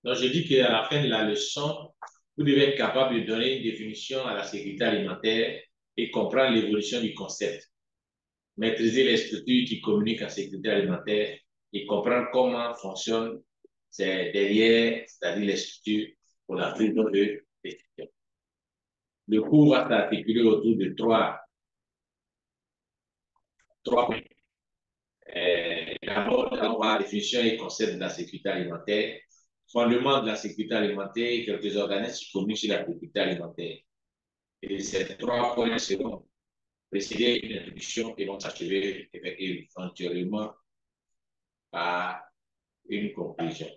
Donc, je dis qu'à la fin de la leçon, vous devez être capable de donner une définition à la sécurité alimentaire et comprendre l'évolution du concept. Maîtriser les structures qui communiquent en sécurité alimentaire et comprendre comment fonctionnent derrière, c'est-à-dire les structures pour la prise de décision. Le cours va s'articuler autour de trois points. D'abord, on va la définition et concept de la sécurité alimentaire, fondement de la sécurité alimentaire et quelques organismes qui communiquent sur la sécurité alimentaire. Et ces 3 points seront précédés d'une introduction et vont s'achever éventuellement par une conclusion.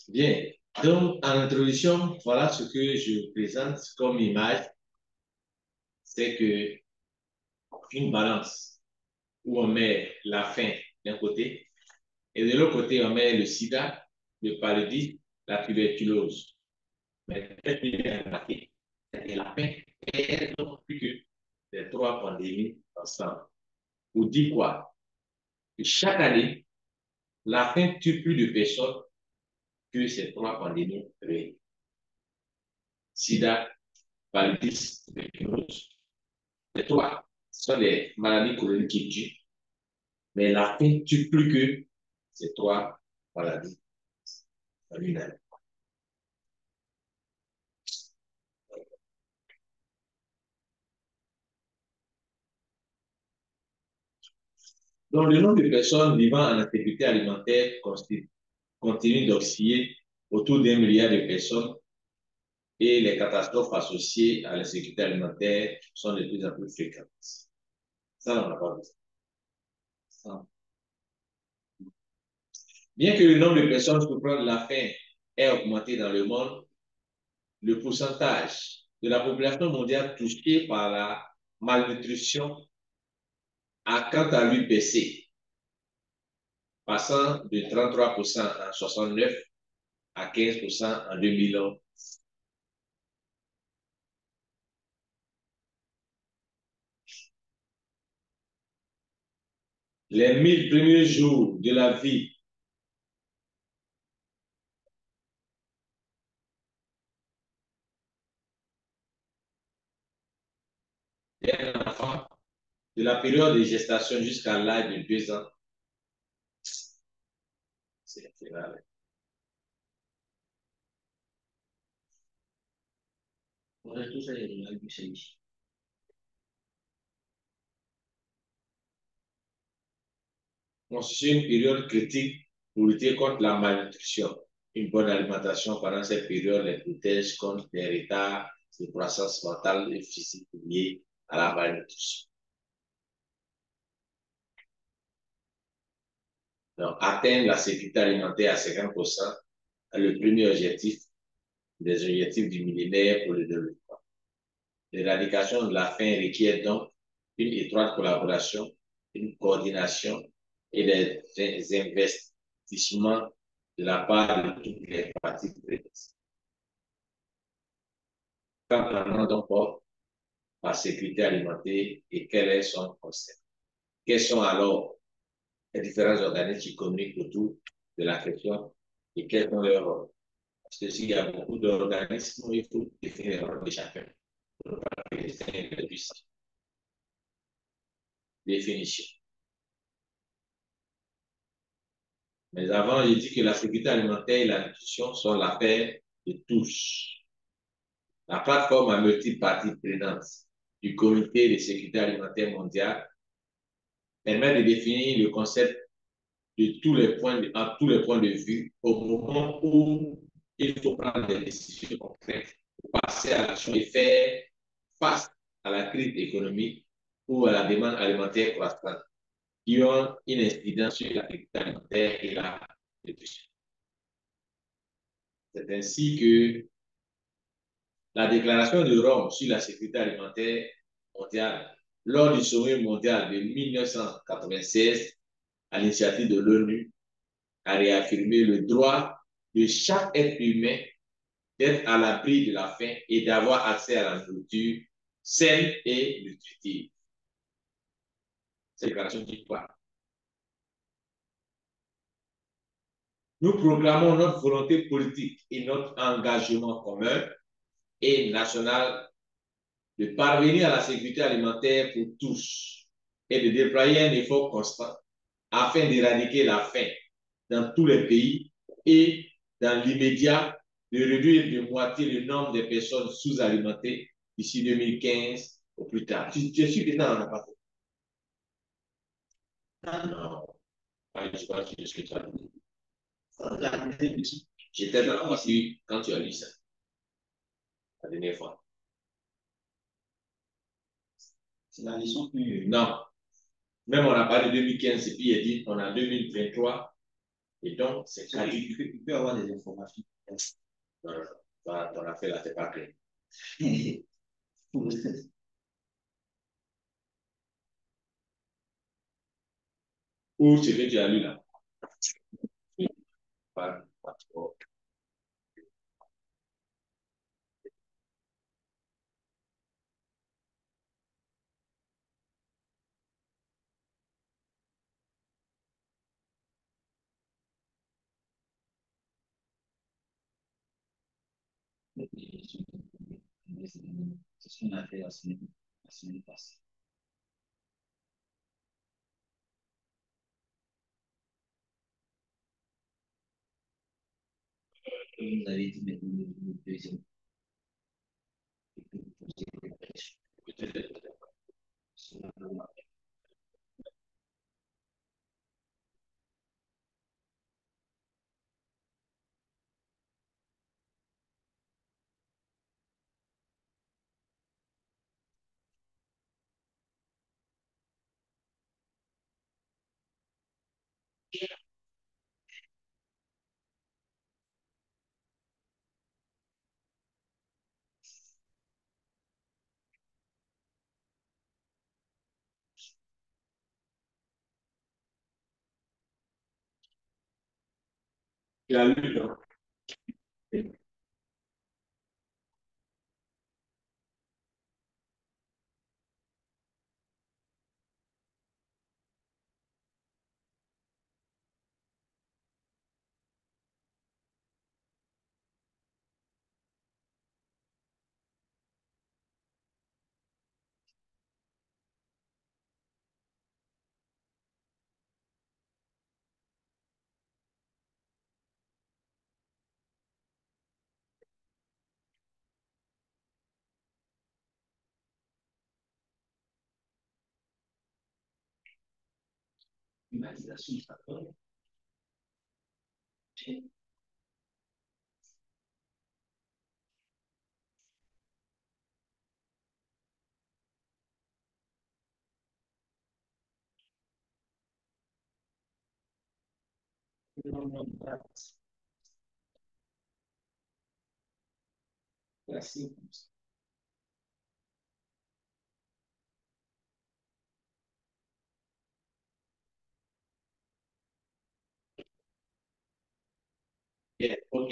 Bien, donc en introduction, voilà ce que je présente comme image, c'est que une balance où on met la faim d'un côté et de l'autre côté on met le sida, le paludisme, la tuberculose. Mais la faim est donc plus que les 3 pandémies ensemble. Vous dit quoi? Chaque année, la faim tue plus de personnes que ces 3 pandémies réunies. Sida, paludisme, tuberculose. Les 3 sont les maladies chroniques qui tuent. Mais la faim tue plus que ces 3 maladies en une année. Donc, le nombre de personnes vivant en insécurité alimentaire continue d'osciller autour d'1 milliard de personnes et les catastrophes associées à l'insécurité alimentaire sont de plus en plus fréquentes. Ça, on n'a pas besoin. Bien que le nombre de personnes souffrant de la faim ait augmenté dans le monde, le pourcentage de la population mondiale touchée par la malnutrition a quant à lui baissé, passant de 33% en 69 à 15% en 2011. Les 1000 premiers jours de la vie d'un enfant, de la période de gestation jusqu'à l'âge de 2 ans, c'est infernal. Constitue une période critique pour lutter contre la malnutrition. Une bonne alimentation pendant cette période les protège contre les retards de croissance mentale et physique liés à la malnutrition. Donc, atteindre la sécurité alimentaire à 50% est le premier objectif des objectifs du millénaire pour le développement. L'éradication de la faim requiert donc une étroite collaboration, une coordination et des investissements de la part de toutes les parties prenantes. Qu'entendons donc par sécurité alimentaire et quel est son concept? Quels sont alors les différents organismes qui communiquent autour de la question et quels sont leurs rôles? Parce que s'il y a beaucoup d'organismes, il faut définir le rôle de chacun. Définition. Mais avant, j'ai dit que la sécurité alimentaire et la nutrition sont l'affaire de tous. La plateforme à multiples parties prenantes du Comité de sécurité alimentaire mondial permet de définir le concept de tous les points de vue au moment où il faut prendre des décisions concrètes pour passer à l'action et faire face à la crise économique ou à la demande alimentaire croissante qui ont une incidence sur la sécurité alimentaire et la nutrition. C'est ainsi que la déclaration de Rome sur la sécurité alimentaire mondiale, lors du sommet mondial de 1996, à l'initiative de l'ONU, a réaffirmé le droit de chaque être humain d'être à l'abri de la faim et d'avoir accès à la nourriture saine et nutritive. Cette déclaration dit quoi? Nous proclamons notre volonté politique et notre engagement commun et national de parvenir à la sécurité alimentaire pour tous et de déployer un effort constant afin d'éradiquer la faim dans tous les pays et, dans l'immédiat, de réduire de moitié le nombre de personnes sous-alimentées d'ici 2015 au plus tard. Je suis que ça n'en a pas fait. Ah non, je sais pas ce que tu as dit. J'étais dans la voiture quand tu as lu ça, la dernière fois. C'est la leçon que... Non. Même on a parlé de 2015 et puis il a dit on a 2023 et donc c'est caduque. Il peut avoir des informations. Non, non, non. Ton affaire là, c'est pas clair. Ou ce que tu as lu là. Pas trop. C'est ce qu'on a fait la semaine passée. Vous avez dit maintenant le deuxième. Tu as lu, non? Imagination, ça peut. Merci. Yeah, OK.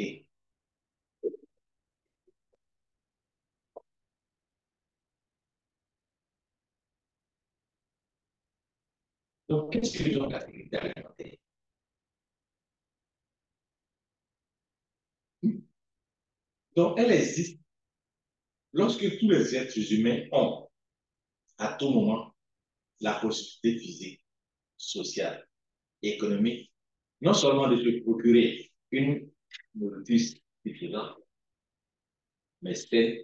Donc, qu'est-ce que donc la sécurité alimentaire? Donc, elle existe lorsque tous les êtres humains ont, à tout moment, la possibilité physique, sociale, économique, non seulement de se procurer une nourriture suffisante, mais saine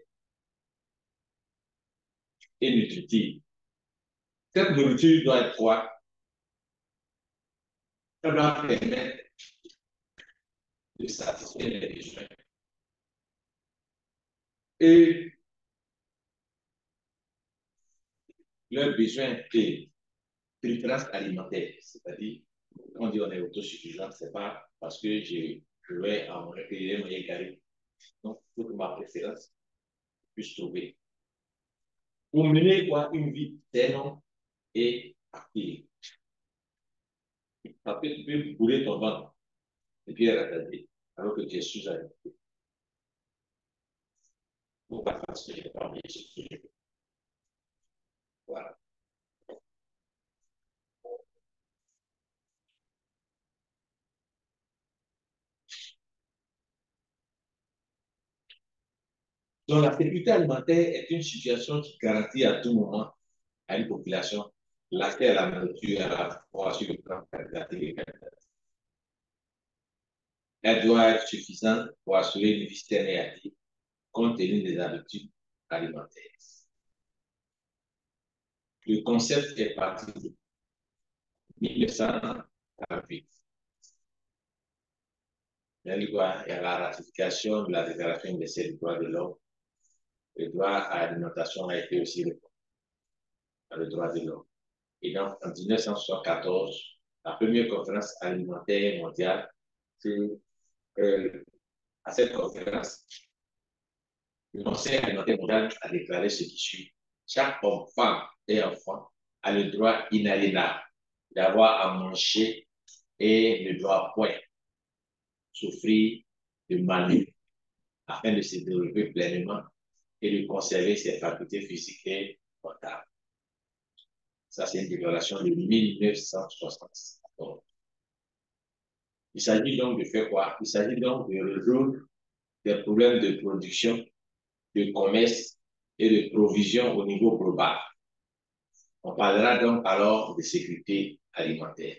et nutritive. Cette nourriture doit être quoi? Ça doit permettre de satisfaire les besoins. Et leurs besoins de préférence alimentaire, c'est-à-dire, quand on dit on est autosuffisant, c'est pas parce que j'ai je vais en recueillir mon égaré. Donc, pour que ma préférence puisse trouver. Pour mener quoi, une vie saine et active. Parce que tu peux brûler ton ventre et puis rattacher alors que tu es sous-alimenté. Pour pas faire ce que je parle de. Voilà. Donc, la sécurité alimentaire est une situation qui garantit à tout moment à une population l'accès à la nourriture, à la fois sur le plan qualitatif et quantitatif. Elle doit être suffisante pour assurer une vie saine et active compte tenu des habitudes alimentaires. Le concept est parti de 1948. Il y a la ratification de la Déclaration universelle des droits de l'homme. Le droit à l'alimentation a été aussi reconnu dans le droit de l'homme. Et donc, en 1974, la première conférence alimentaire mondiale, à cette conférence, le Conseil alimentaire mondial a déclaré ce qui suit. Chaque homme, femme et enfant a le droit inaliénable d'avoir à manger et ne doit point souffrir de maladies afin de se développer pleinement et de conserver ses facultés physiques et mentales. Ça, c'est une déclaration de 1974. Il s'agit donc de faire quoi? Il s'agit donc de résoudre des problèmes de production, de commerce et de provision au niveau global. On parlera donc alors de sécurité alimentaire.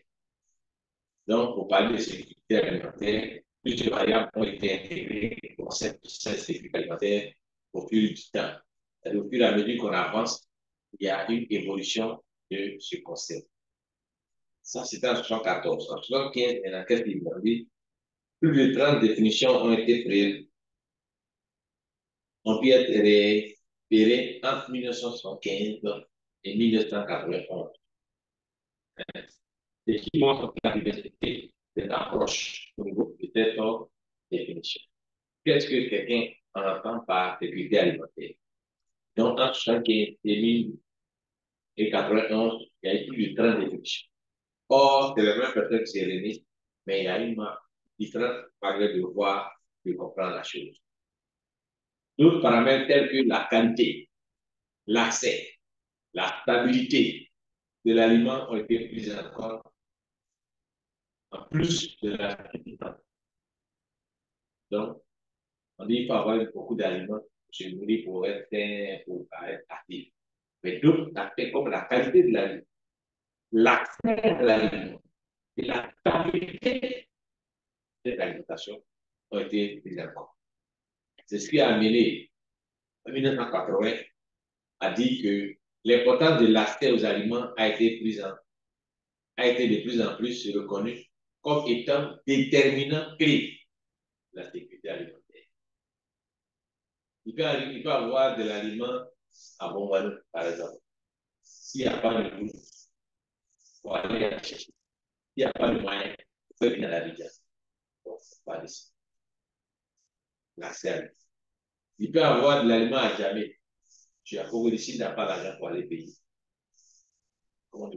Donc, pour parler de sécurité alimentaire, plusieurs variables ont été intégrées au concept de sécurité alimentaire au fil du temps. Et au fur et à mesure qu'on avance, il y a une évolution de ce concept. Ça, c'était en 1974. En 1975, il y a quelques livres. Plus de 30 définitions ont été prises. On peut être repéré entre 1975 et 1991. Et qui montre la diversité des approches au niveau de cette définition. Qu'est-ce que quelqu'un entend par sécurité alimentaire? Donc, entre 1975 et 1991, il y a eu plus de 30 définitions. Or, c'est la même personne qui s'est réunie, mais il y a une différente manière de voir, de comprendre la chose. D'autres paramètres tels que la qualité, l'accès, la stabilité de l'aliment ont été pris en compte en plus de la qualité. Donc, on dit qu'il faut avoir beaucoup d'aliments chez nous pour être actif. Mais d'autres aspects comme la qualité de l'aliment, l'accès à l'aliment et la stabilité de l'alimentation ont été pris en compte. C'est ce qui a amené en 1980 à dire que l'importance de l'accès aux aliments a été de plus en plus reconnue comme étant déterminant clé de la sécurité alimentaire. Il peut avoir de l'aliment à bon valeur, par exemple. S'il n'y a pas de bouffe, il faut aller acheter. S'il n'y a pas de moyen, il faut venir à la ville. Donc, pas ici. L'accès à lui. Il peut avoir de l'aliment à jamais. Tu as compris ici, tu n'as pas l'argent pour aller payer. Comment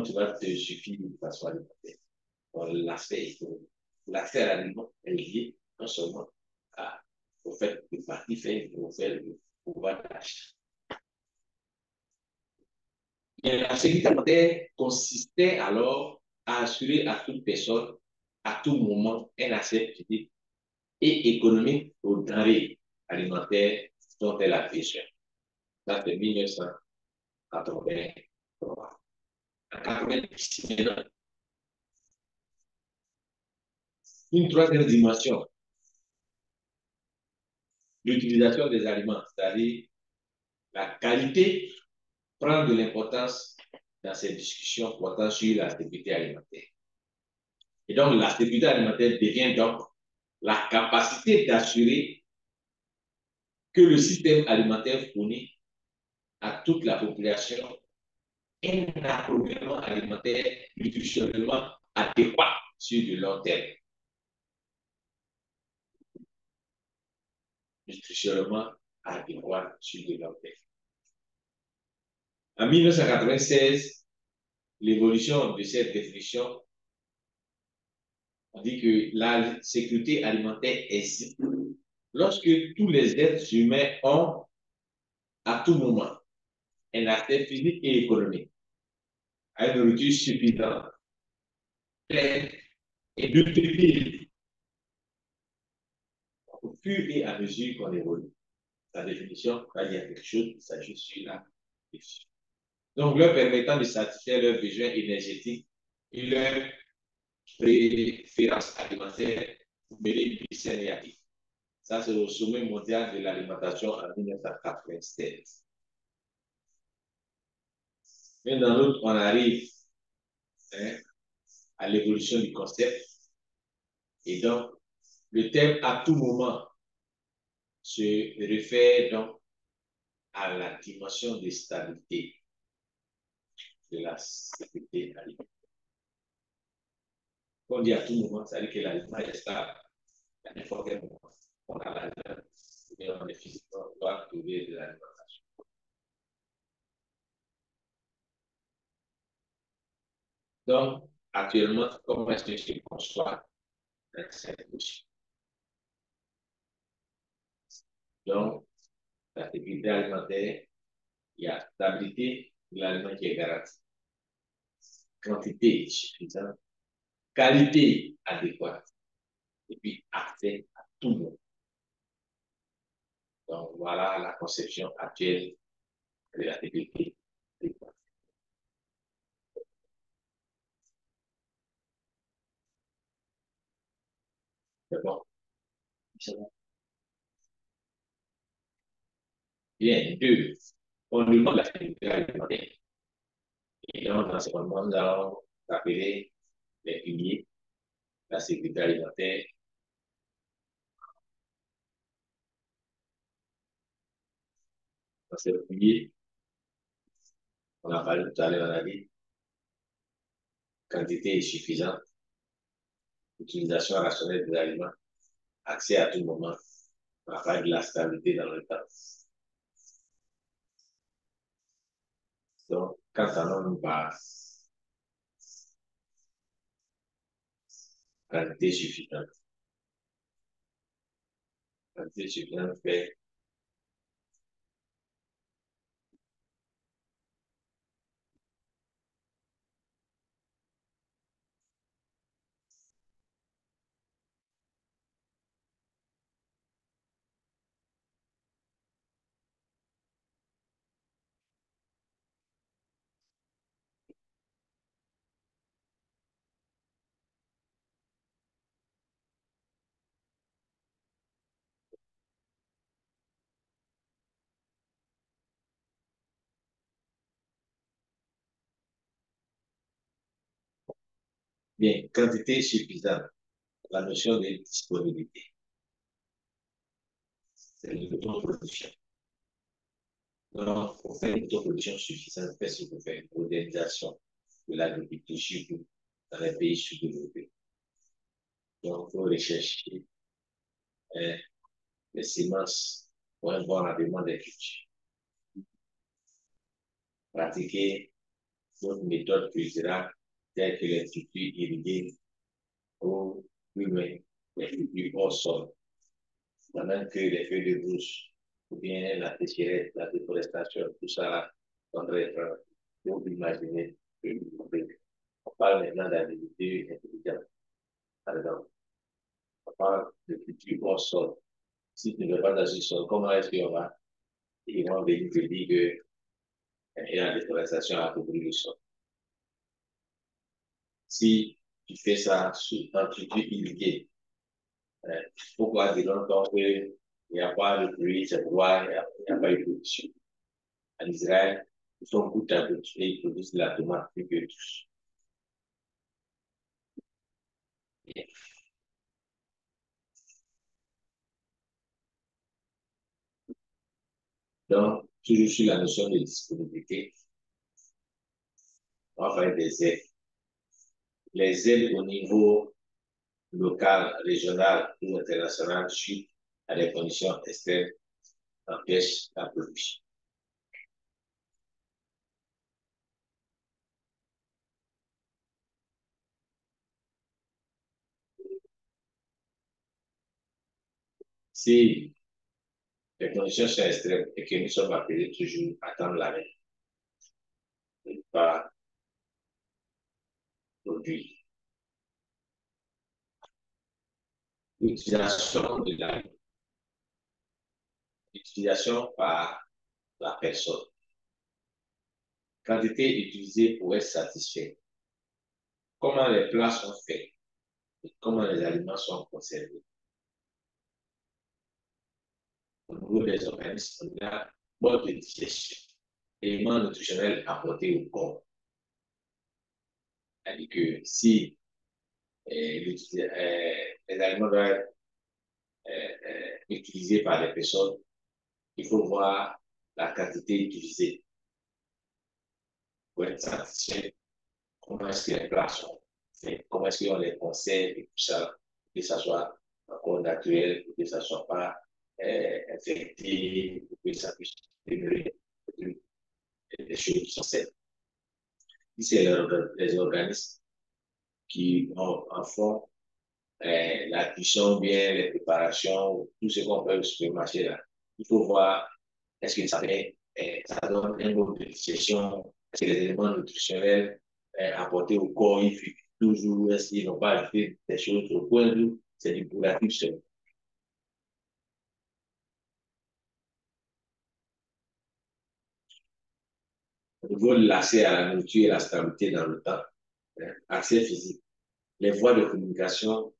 tu vas te suffire de façon alimentaire? L'accès à l'aliment est lié non seulement au fait de partir faire, au fait de pouvoir l'achat. La sécurité alimentaire consistait alors à assurer à toute personne, à tout moment, un accès physique et économique aux denrées alimentaires dont elle a besoin. Ça, c'est 1983. En 1986, une troisième dimension, l'utilisation des aliments, c'est-à-dire la qualité, prend de l'importance dans ces discussions portant sur la sécurité alimentaire. Et donc, la sécurité alimentaire devient donc la capacité d'assurer que le système alimentaire fournit à toute la population un approvisionnement alimentaire nutritionnellement adéquat sur du long terme. Nutritionnellement adéquat sur du long terme. En 1996, l'évolution de cette définition, on dit que la sécurité alimentaire est lorsque tous les êtres humains ont à tout moment un accès physique et économique à une nourriture suffisante, pleine et nutritive au fur et à mesure qu'on évolue. La définition, quand il y a quelque chose, il s'agit sur la définition. Donc, leur permettant de satisfaire leurs besoins énergétiques et leurs préférences alimentaires pour mener une saine et active. Ça, c'est au sommet mondial de l'alimentation en 1996. Mais dans l'autre, on arrive à l'évolution du concept. Et donc, le terme à tout moment se réfère donc à la dimension de stabilité de la sécurité alimentaire. Quand on dit à tout moment, ça veut dire que l'aliment est stable à n'importe quel moment. On a l'aliment, on est physiquement, on doit trouver de l'alimentation. Donc, actuellement, comment est-ce que je conçois cette notion? Donc, la sécurité alimentaire, il y a stabilité de l'aliment qui est garantie, quantité suffisante, qualité adéquate, et puis accès à tout le monde. Donc, voilà la conception actuelle de la sécurité alimentaire. C'est bon. Bien, deux, on demande la sécurité alimentaire. Et donc, dans ce moment, nous allons appeler les piliers, la sécurité alimentaire. Dans ces piliers, on a parlé tout à l'heure, on a dit quantité suffisante, utilisation rationnelle des aliments, accès à tout moment, on a parlé de la stabilité dans le temps. Donc, quand on parle quantité suffisante, quantité suffisante fait bien, quantité suffisante, la notion de disponibilité, c'est l'autoproduction. Donc, pour faire une autoproduction suffisante, qu'est-ce qu'il faut faire? Une modernisation de l'agriculture, surtout dans les pays sous-développés. Donc, il faut rechercher les semences pour un bon rendement des cultures. Pratiquer d'autres méthodes culturelles telles que les cultures irriguées ou même les cultures hors sol, pendant que les feuilles de brousse ou bien la sécheresse, la déforestation, tout ça donnerait pour imaginer que on parle maintenant d'agriculture intelligente, par exemple. On parle de culture hors sol. Si tu ne veux pas dans ce sol, comment est-ce qu'on va? Ils vont venir te dire que la déforestation a couvert le sol. Si tu fais ça en culture irriguée, pourquoi dire donc qu'il n'y a pas de pluie, c'est pourquoi il n'y a pas eu de production? En Israël, ils sont goutte à goutte et ils produisent de la tomate plus que tous. Donc, toujours sur la notion de disponibilité, on va faire des aides. les aides au niveau local, régional ou international suite à des conditions externes empêchent la production. Si les conditions sont extrêmes et que nous sommes appelés toujours à attendre l'arrêt, ne pas produire. L'utilisation de la utilisation par la personne. Quantité utilisée pour être satisfait. Comment les plats sont faits et comment les aliments sont conservés. Au niveau des organismes, on a mode de digestion, éléments nutritionnels apportés au corps. C'est-à-dire que si les aliments doivent être utilisés par les personnes, il faut voir la quantité utilisée pour être satisfait. Comment est-ce que les plats sont faits, comment est-ce qu'on les conserve et tout ça, que ça soit encore naturel, que ça ne soit pas infecté, que ça puisse demeurer des choses qui sont saines. Si c'est les organismes qui en font la cuisson, bien les préparations, tout ce qu'on peut au supermarché là, il faut voir est-ce que ça fait, ça donne un mode de digestion, est-ce que les éléments nutritionnels apportés au corps, il faut toujours, est-ce qu'ils n'ont pas ajouté des choses au point d'où c'est du curatif seul. Au niveau de l'accès à la nourriture et la stabilité dans le temps, accès physique, les voies de communication,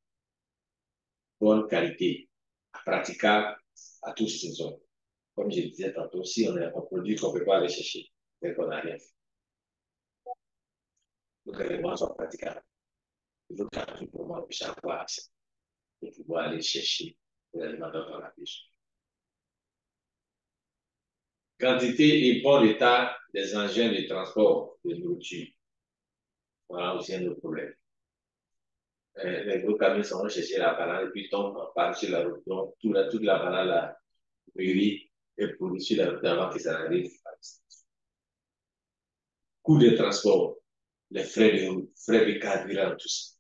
bonne qualité, praticable à tous saisons. Comme je le disais tantôt, si on a un produit qu'on ne peut pas aller chercher, c'est qu'on n'a rien fait. Donc, les voies sont praticables. Il faut qu'à tout moment, on puisse avoir accès pour pouvoir aller chercher les aliments dans la pêche. Quantité et bon état des engins de transport de nourriture. Voilà aussi un autre problème. Les gros camions sont chercher la banane et puis tombent en panne sur la route. Donc, toute la banane la mûrie est produite sur la route avant que ça n'arrive. Coût de transport, les frais de carburant, tout ça.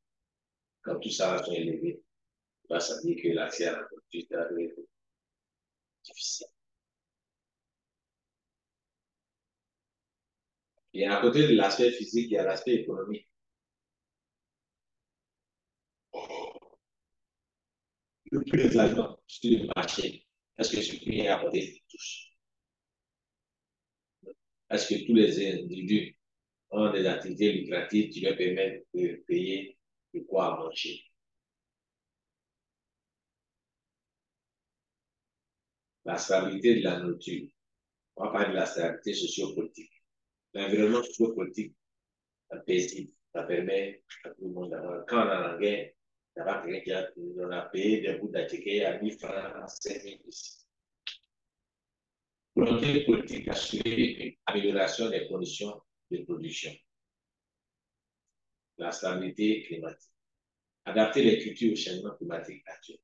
Quand tout ça sont élevés, ça veut dire que l'accès à la nourriture est difficile. Et à côté de l'aspect physique, il y a l'aspect économique. Le prix des aliments sur le marché, est-ce que ce prix est à côté de tous? Est-ce que tous les individus ont des activités lucratives qui leur permettent de payer de quoi manger? La stabilité de la nourriture. On va parler de la stabilité sociopolitique. L'environnement sociopolitique paisible, ça permet à tout le monde d'avoir. Quand on est en guerre, il n'y a pas quelqu'un qui a payé des bouts d'attiqués à 1000 francs, à 5000 ici. Volonté politique assurer une amélioration des conditions de production. La stabilité climatique. Adapter les cultures au changement climatique actuel.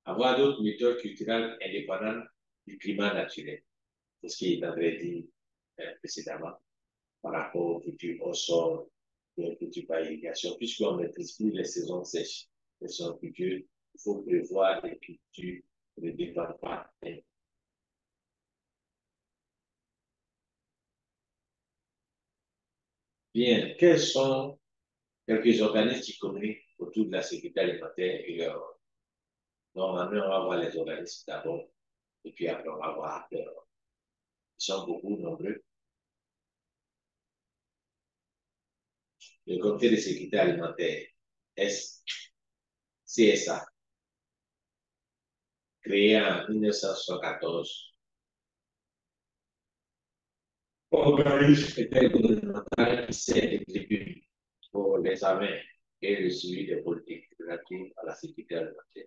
Avoir d'autres méthodes culturelles indépendantes du climat naturel. C'est ce qui est dit précédemment par rapport aux cultures au sol, aux cultures par irrigation. Puisqu'on ne maîtrise plus les saisons sèches, les saisons cultures, il faut prévoir des cultures qui ne dépendent pas. Bien, quels sont quelques organismes qui communiquent autour de la sécurité alimentaire et leur. Normalement, on va voir les organismes d'abord, et puis après, on va voir leur. Ils sont beaucoup nombreux. Le comité de sécurité alimentaire, CSA, créé en 1974. Organisme intergouvernemental qui sert d'exécutif pour l'examen et le suivi des politiques relatives à la sécurité alimentaire.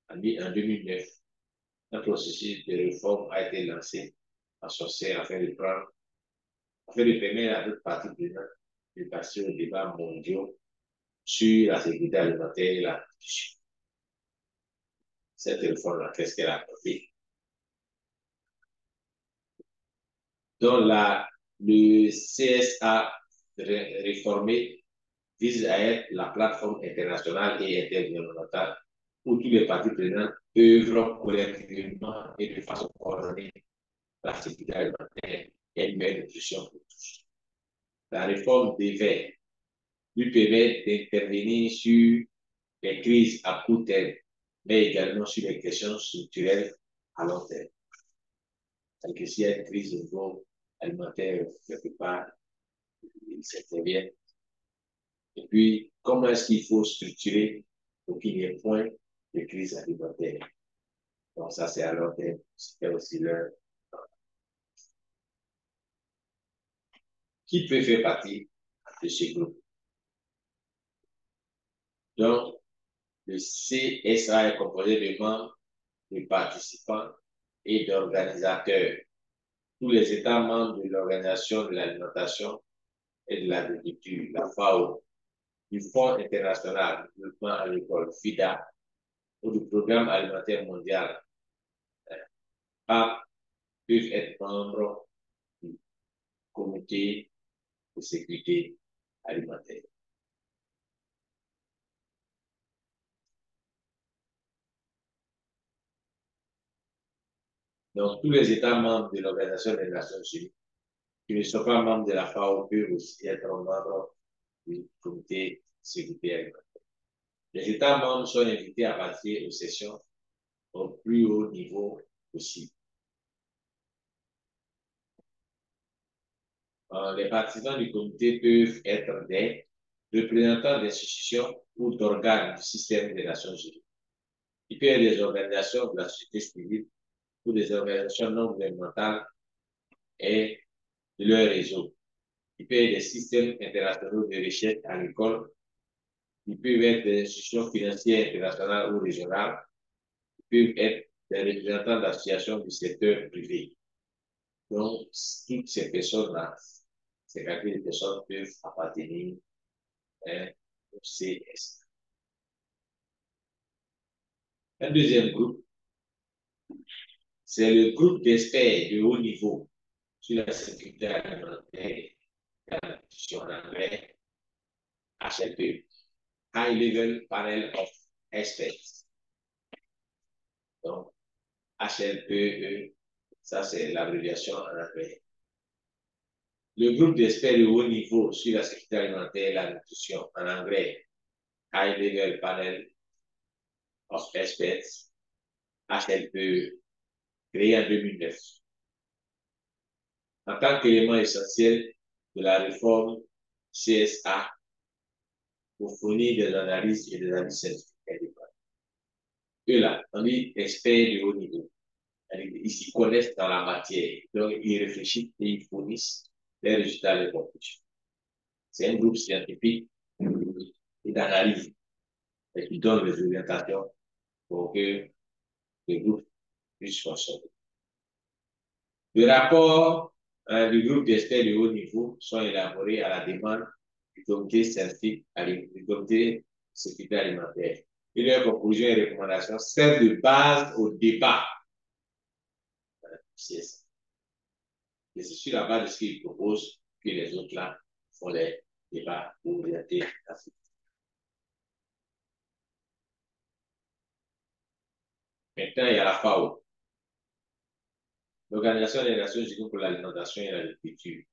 En 2009, un processus de réforme a été lancé en sorcière afin de permettre à d'autres parties prenantes de passer aux débats mondiaux sur la sécurité alimentaire et la nutrition. Cette réforme-là, qu'est-ce qu'elle a apporté? Donc, le CSA réformé vise à être la plateforme internationale et intergouvernementale où tous les partis prenants œuvrent collectivement et de façon coordonnée la sécurité alimentaire et une meilleure nutrition pour tous. La réforme devait lui permettre d'intervenir sur les crises à court terme, mais également sur les questions structurelles à long terme. C'est-à-dire que s'il y a une crise au niveau alimentaire quelque part, il s'intervient. Et puis, comment est-ce qu'il faut structurer pour qu'il n'y ait point de crise alimentaire? Donc, ça, c'est à long terme. C'était aussi l'heure. Qui peut faire partie de ce groupe? Donc, le CSA est composé de membres, de participants et d'organisateurs. Tous les États membres de l'Organisation de l'alimentation et de l'agriculture, la FAO, du Fonds international de développement agricole, FIDA, ou du Programme alimentaire mondial, PAP, peuvent être membres du Comité de sécurité alimentaire. Donc, tous les États membres de l'Organisation des Nations Unies qui ne sont pas membres de la FAO peuvent aussi être membres du Comité de sécurité alimentaire. Les États membres sont invités à participer aux sessions au plus haut niveau possible. Les partisans du comité peuvent être des représentants d'institutions ou d'organes du système des Nations Unies. Il peut y avoir des organisations de la société civile ou des organisations non gouvernementales et de leur réseau. Il peut y avoir des systèmes internationaux de recherche agricole. Il peut y avoir des institutions financières internationales ou régionales. Il peut y avoir des représentants d'associations du secteur privé. Donc, toutes ces personnes-là, ces catégories de personnes peuvent appartenir au CS. Un deuxième groupe, c'est le groupe d'experts de haut niveau sur la sécurité alimentaire et la nutrition en anglais, HLP, High Level Panel of Experts. Donc, HLPE, ça c'est l'abréviation en anglais. Le groupe d'experts de haut niveau sur la sécurité alimentaire et la nutrition en anglais, High Level Panel of Experts, HLPE, créé en 2009. En tant qu'élément essentiel de la réforme CSA pour fournir des analyses et des avis scientifiques indépendants. Eux là, on dit experts de haut niveau. Ils s'y connaissent dans la matière. Donc, ils réfléchissent et ils fournissent les résultats des conclusions. C'est un groupe scientifique et d'analyse et qui donne les orientations pour que le groupe puisse fonctionner. Le rapport du groupe d'experts de haut niveau sont élaborés à la demande du comité scientifique, du comité de sécurité alimentaire. Et leurs conclusions et recommandations servent de base au débat. C'est ça. Et c'est sur la base de ce qu'ils proposent que les autres là font les débats pour orienter la suite. Maintenant, il y a la FAO, l'Organisation des Nations Unies pour l'alimentation et l'agriculture,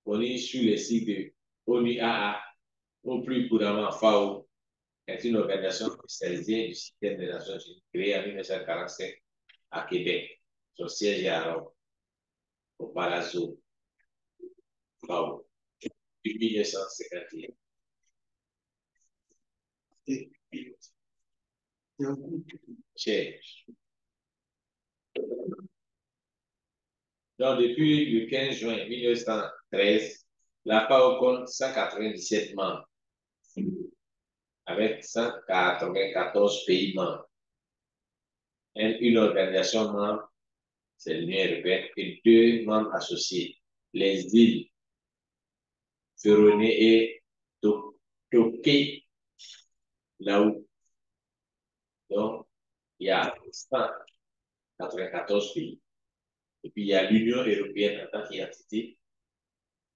connue sur les sites de ONUAA, ou plus couramment FAO, est une organisation spécialisée du système des Nations Unies créée en 1945 à Québec. Son siège est à Rome, au Palazzo FAO, depuis 1951. Donc, depuis le 15 juin 1913, la FAO compte 197 membres, avec 194 pays membres. Une organisation membre, c'est l'Union européenne, et deux membres associés, les îles Féroné et Toké là-haut. Donc, il y a 194 pays. Et puis, il y a l'Union européenne en tant qu'entité.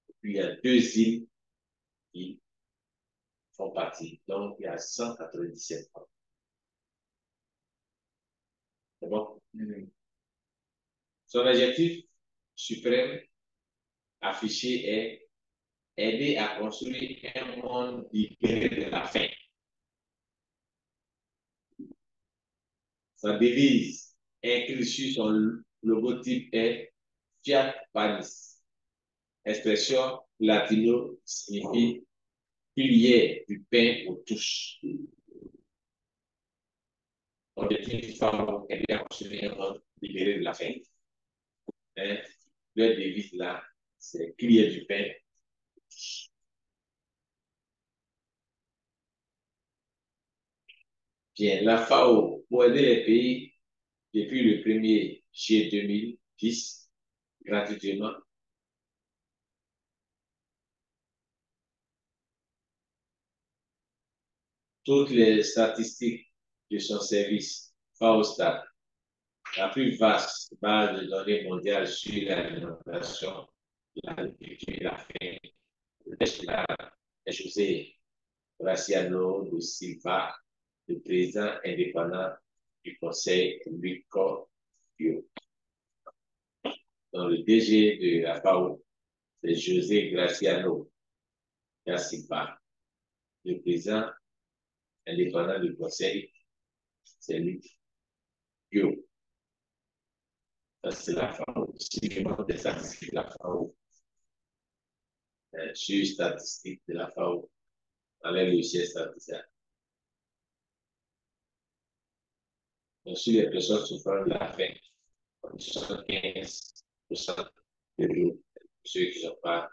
Et puis, il y a 2 îles qui font partie. Donc, il y a 197 membres. C'est bon? Son objectif suprême affiché est aider à construire un monde libéré de la faim. Sa devise écrite sur son logotype est Fiat Panis. Expression latino signifie qu'il y ait du pain pour tous. L'objectif est aider à construire un monde libéré de la faim. Hein? Leur devise là, c'est qu'il y ait du pain pour tous. Bien, la FAO, pour aider les pays depuis le 1er juillet 2010, gratuitement, toutes les statistiques de son service FAO-Stat, la plus vaste base de données mondiale sur l'alimentation, l'agriculture et la faim, est José Graciano de Silva, le président indépendant du Conseil Luco Bio. Donc, le DG de la FAO, c'est José Graciano da Silva. Le président indépendant du Conseil, c'est lui. Bio. Ça, c'est la FAO. Si je montre des statistiques de la FAO, sur statistiques de la FAO, dans les logiciels statisticiens. Donc, sur les personnes souffrant de la faim, 75% de l'eau, ceux qui ne sont pas.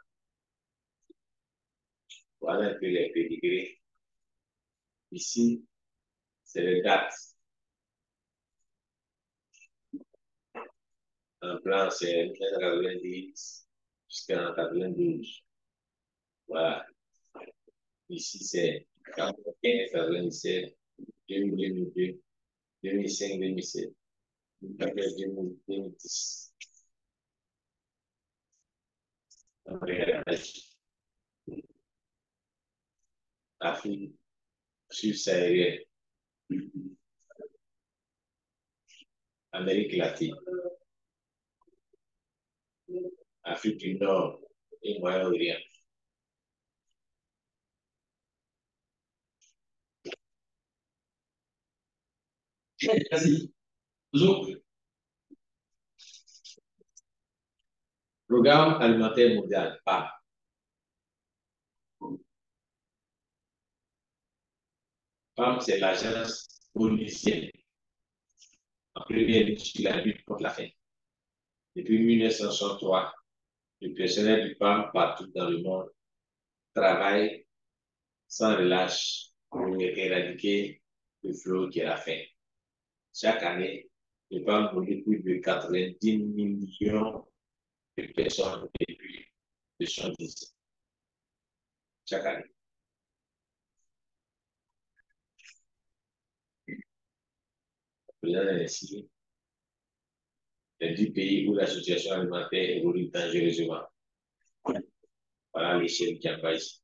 Voilà un peu les pédigrés. Ici, c'est les dates. En plan, c'est 1990 jusqu'en 92. Voilà. Ici, c'est 95, 97, 2000, 2002, 2005, 2007, 2010. Afrique subsaharienne, Amérique latine, Afrique du Nord et Moyen-Orient. Vas-y. Programme alimentaire mondial, PAM. PAM, c'est l'agence onusienne en première ligne sur la lutte contre la faim. Depuis 1963, le personnel du PAM partout dans le monde travaille sans relâche pour éradiquer le fléau qui est la faim. Chaque année, le PAM nourrit plus de 90 millions de personnes depuis 70 chaque année. Ainsi, les 10 pays où la situation alimentaire évolue dangereusement. Voilà l'échelle qui apparaît ici.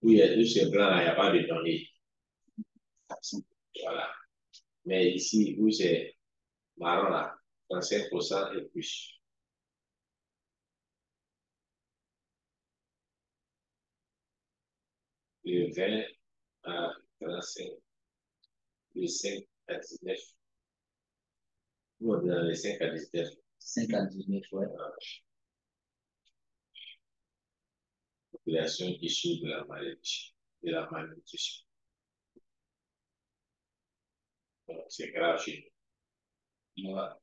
Oui, ce blanc-là, il n'y a pas de données. Voilà. Mais ici, où c'est marron là, 35% et plus. Le 20 à 35, le 5 à 19. Nous, on est dans les 5 à 19. 5 à 19, ouais. Population issue de la maladie, de la malnutrition. C'est grave chez nous. Voilà.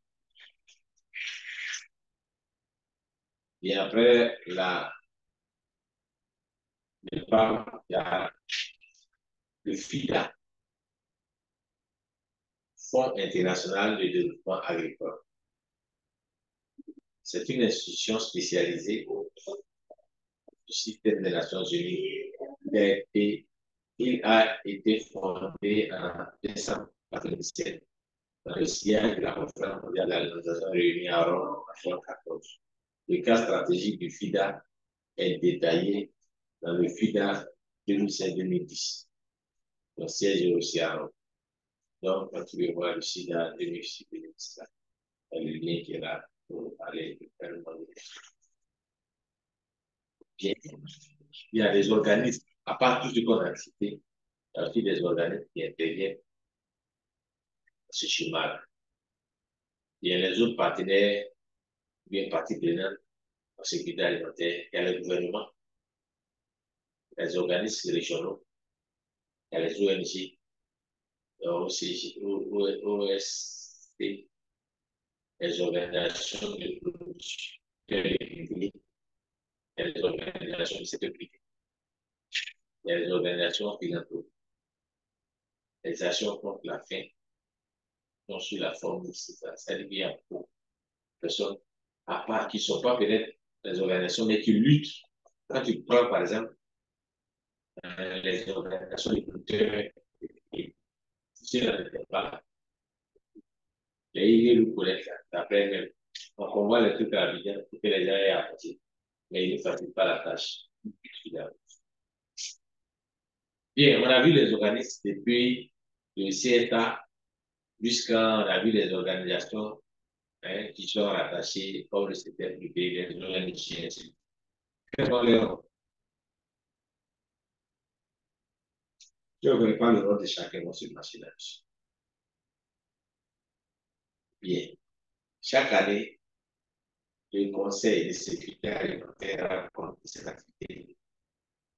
Et après, le PAM, il y a le FIDA, Fonds international de développement agricole. c'est une institution spécialisée du système des Nations Unies. Il a été fondé en 1997 dans le sillage de la conférence mondiale de l'alimentation réunie à Rome en 1914. Le cas stratégique du FIDA est détaillé dans le FIDA 2005-2010. Le siège est aussi à Rome. Donc, quand tu veux voir le FIDA 2006-2010, il y a le lien qui est là pour aller faire le monde. Bien. Il y a des organismes, à part tout ce qu'on a cité, il y a aussi des organismes qui interviennent dans ce schéma. Il y a les autres partenaires, bien partie prenante en sécurité alimentaire. Il y a le gouvernement, les organismes régionaux, il y a les ONG, OST, les organisations de production, il y a les organisations du secteur privé, il y a les organisations philanthropiques, les actions contre la faim, sont sous la forme de ça. C'est-à-dire qu'il y a beaucoup de personnes, à part qui ne sont pas peut-être les organisations, mais qui luttent. Quand tu prends, par exemple, les organisations de producteurs, si on n'était pas, les le collectent, d'après même. Donc, on voit les trucs à Abidjan pour que les gens aient apporté. Mais ils ne facilitent pas la tâche. Bien, on a vu les organismes depuis le CETA jusqu'à, on a vu les organisations qui sont rattachées comme le secteur privé, les ONG, ainsi. Quels sont les rôles? Je ne connais pas le rôle de chacun dans ce marché-là-dessus. Bien. Chaque année, le Conseil de sécurité alimentaire raconte ses activités.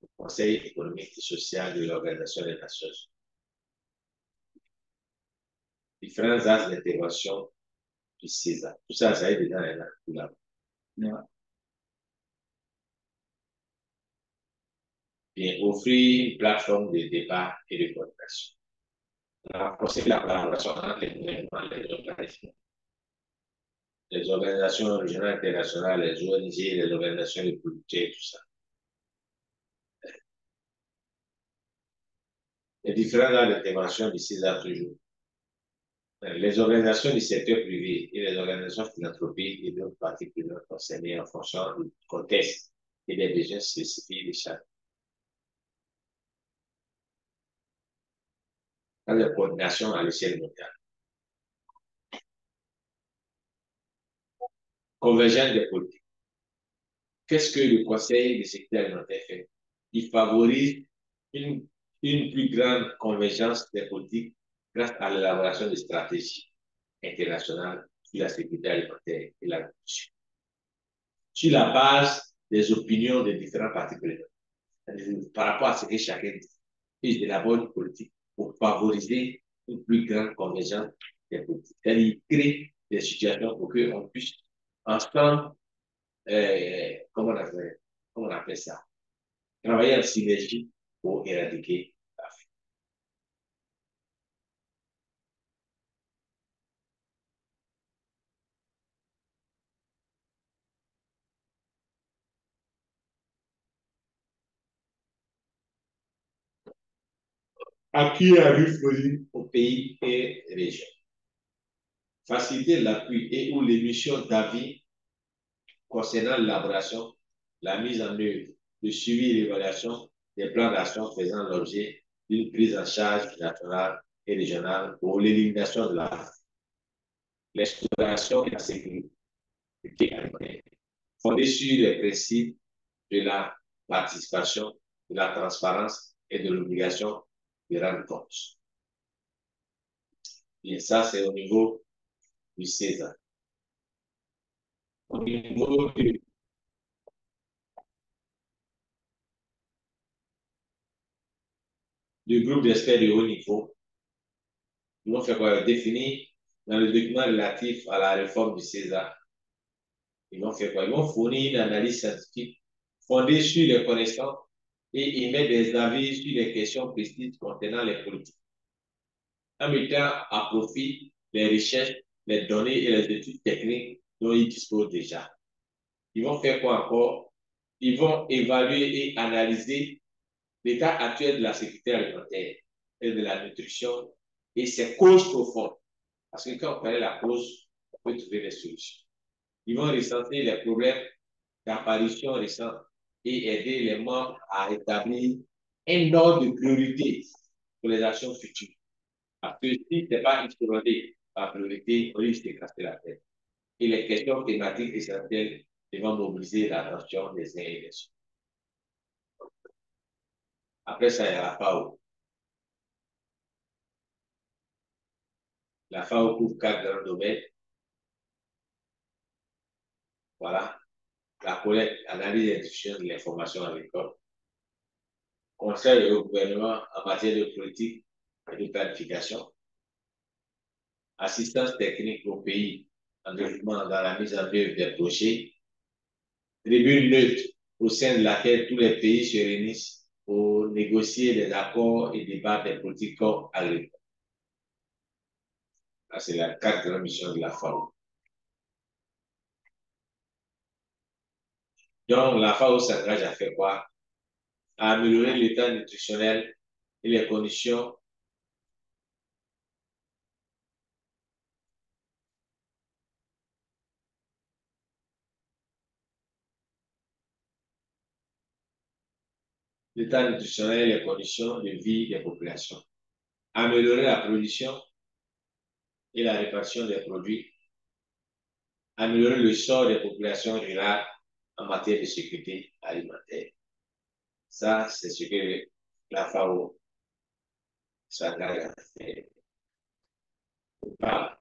Le Conseil économique et social de l'Organisation des Nations Unies. Différents axes d'intervention du CESA. Tout ça, ça est déjà là. Bien, offrir une plateforme de débat et de coordination. Renforcer la collaboration entre les gouvernements et les organismes. Les organisations régionales internationales, les ONG, les organisations de producteurs, tout ça. Les différents axes d'intervention du CESA toujours. Les organisations du secteur privé et les organisations philanthropiques et d'autres parties prenantes concernées en fonction du contexte et des besoins spécifiques de chaque. Dans la coordination à l'échelle mondiale. Convergence des politiques. Qu'est-ce que le Conseil de sécurité alimentaire fait? Il favorise une, une plus grande convergence des politiques grâce à l'élaboration de stratégies internationales sur la sécurité alimentaire et la nutrition. Sur la base des opinions des différents partis prenants, par rapport à ce que chacun dit, et élabore une politique pour favoriser une plus grande convergence des politiques. C'est-à-dire créer des situations pour qu'on puisse ensemble, comment on appelle ça, travailler en synergie pour éradiquer la faim. Appui à vue folie aux pays et régions. Faciliter l'appui et ou l'émission d'avis concernant l'élaboration, la mise en œuvre, le suivi et l'évaluation des plans d'action faisant l'objet d'une prise en charge nationale et régionale pour l'élimination de la faim, l'exploration et la sécurité alimentaire, fondée sur les principes de la participation, de la transparence et de l'obligation de rendre compte. Et ça, c'est au niveau du CESA. Au niveau du groupe d'experts de haut niveau, ils vont faire quoi? Définir dans le document relatif à la réforme du CESA. Ils vont faire quoi? Ils vont fournir une analyse scientifique fondée sur les connaissances et émettre des avis sur les questions précises contenant les politiques, en mettant à profit les recherches, les données et les études techniques dont ils disposent déjà. Ils vont faire quoi encore? Ils vont évaluer et analyser l'état actuel de la sécurité alimentaire et de la nutrition et ses causes profondes. Parce que quand on connaît la cause, on peut trouver des solutions. Ils vont recenser les problèmes d'apparition récente et aider les membres à établir un ordre de priorité pour les actions futures. Parce que si ce n'est pas exploité par priorité, on risque de casser la tête. Et les questions thématiques essentielles vont mobiliser l'attention des uns et des autres. Après ça, il y a la FAO. La FAO couvre 4 grands domaines. Voilà. La collecte, analyse et diffusion de l'information agricole. Conseil au gouvernement en matière de politique et de planification. Assistance technique au pays en développement dans la mise en œuvre des projets. Tribune neutre au sein de laquelle tous les pays se réunissent pour négocier des accords et débattre des politiques agricoles. C'est la 4 grandes missions de la FAO. Donc, la FAO s'engage à faire quoi? À améliorer l'état nutritionnel et les conditions l'état nutritionnel et les conditions de vie des populations. Améliorer la production et la répartition des produits. Améliorer le sort des populations rurales en matière de sécurité alimentaire. Ça, c'est ce que la FAO s'engage à faire. Voilà.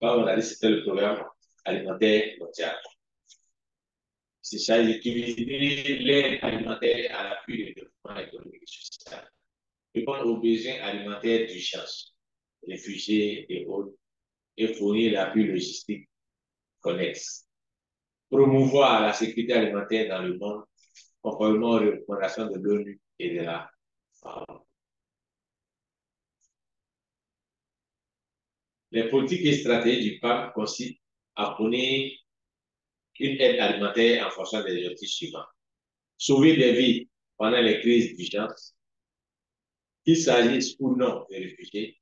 Comme on a dit, c'était le programme alimentaire mondial. C'est ça, d'utiliser l'aide alimentaire à l'appui du développement économique et social. Répondre aux besoins alimentaires d'urgence, réfugiés et autres, et fournir l'appui logistique connexe. Promouvoir la sécurité alimentaire dans le monde, conformément aux recommandations de l'ONU et de la FAO. Les politiques et stratégies du PAM consistent à fournir une aide alimentaire en fonction des objectifs suivants. Sauver des vies pendant les crises d'urgence, qu'il s'agisse ou non des réfugiés,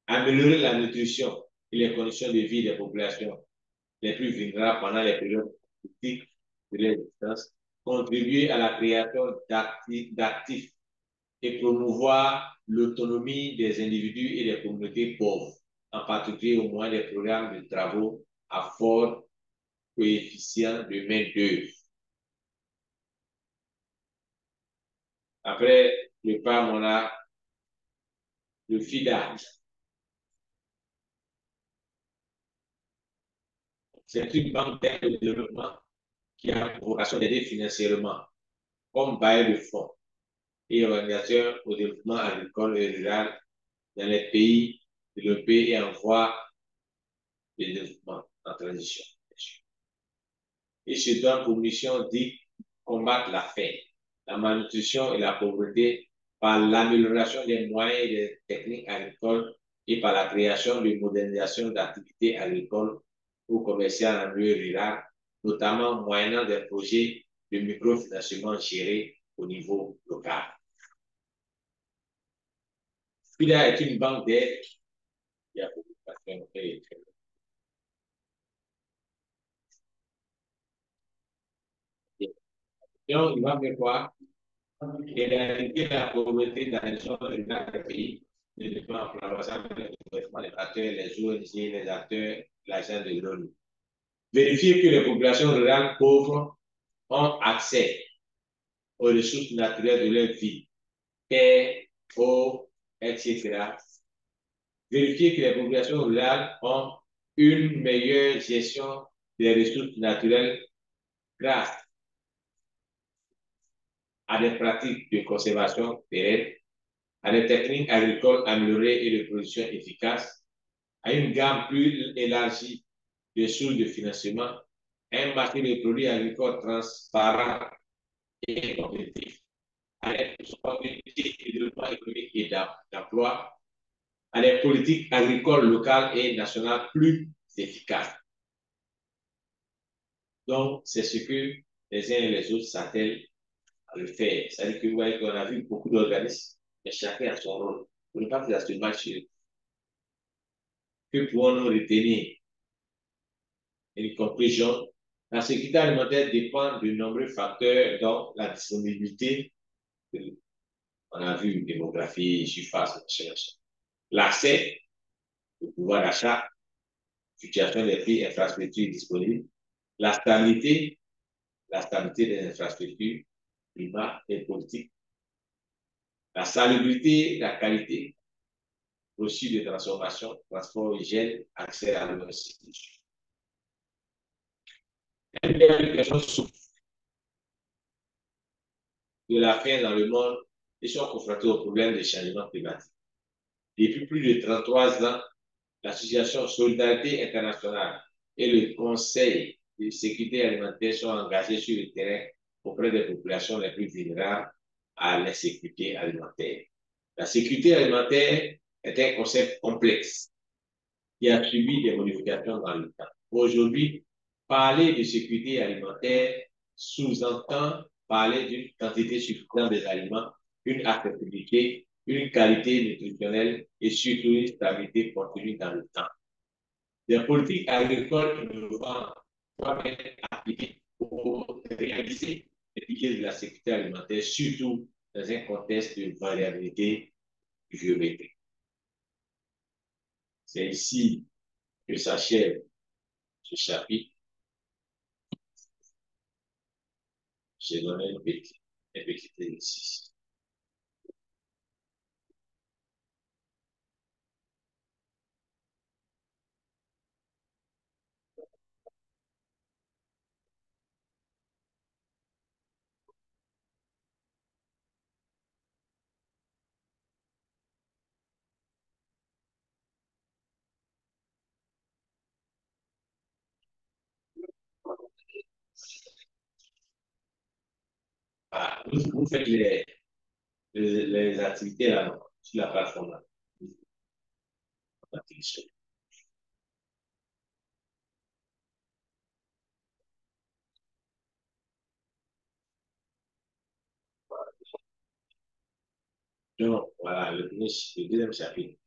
améliorer la nutrition et les conditions de vie des populations les plus vulnérables pendant les périodes critiques de l'existence, contribuer à la création d'actifs et promouvoir l'autonomie des individus et des communautés pauvres, en particulier au moyen des programmes de travaux à fort coefficient de main-d'œuvre. Après le PAM, on a le FIDA. C'est une banque d'aide au développement qui a pour vocation d'aider financièrement, comme bailleur de fonds et organisateur au développement agricole et rural dans les pays développés et en voie de développement en transition. Et se donne pour mission de combattre la faim, la malnutrition et la pauvreté par l'amélioration des moyens et des techniques agricoles et par la création de modernisation d'activités agricoles ou commerciales en milieu rural, notamment moyennant des projets de microfinancement gérés au niveau local. FIDA est une banque d'aide qui a publication et donc, il va faire quoi? Éradiquer la pauvreté dans les zones rurales du pays, les acteurs, les ONG, les acteurs, l'agent de l'ONU. Vérifier que les populations rurales pauvres ont accès aux ressources naturelles de leur vie, terre, eau, etc. Vérifier que les populations rurales ont une meilleure gestion des ressources naturelles grâce à des pratiques de conservation pérennes, à des techniques agricoles améliorées et de production efficace, à une gamme plus élargie de sources de financement, à un marché de produits agricoles transparent et compétitif, à l'aide de développement économique et d'emploi, à des politiques agricoles locales et nationales plus efficaces. Donc, c'est ce que les uns et les autres s'attellent à le faire. C'est-à-dire que vous voyez qu'on a vu beaucoup d'organismes, mais chacun a son rôle. Pour ne pas faire ce match, que pouvons-nous retenir une conclusion? La sécurité alimentaire dépend de nombreux facteurs, dont la disponibilité, on a vu démographie, surface, machin, machin. L'accès, le pouvoir d'achat, situation des prix, infrastructures disponibles, la stabilité, la stabilité des infrastructures, climat et politique, la salubrité, la qualité, processus de transformation, transport, hygiène, accès à l'eau, institution. Les gens souffrent de la faim dans le monde et sont confrontés au problème des changements climatiques. Depuis plus de 33 ans, l'association Solidarité internationale et le Conseil de sécurité alimentaire sont engagés sur le terrain auprès des populations les plus vulnérables à l'insécurité alimentaire. La sécurité alimentaire est un concept complexe qui a subi des modifications dans le temps. Aujourd'hui, parler de sécurité alimentaire sous-entend parler d'une quantité suffisante des aliments, une accessibilité, une qualité nutritionnelle et surtout une stabilité contenue dans le temps. Des politiques agricoles innovantes doivent être appliquées pour réaliser les piliers de la sécurité alimentaire, surtout dans un contexte de variabilité géométrique. C'est ici que s'achève ce chapitre. J'ai donné un petit exercice. Ah, vous faites les activités là, sur la plateforme là. Donc, voilà, le deuxième chapitre.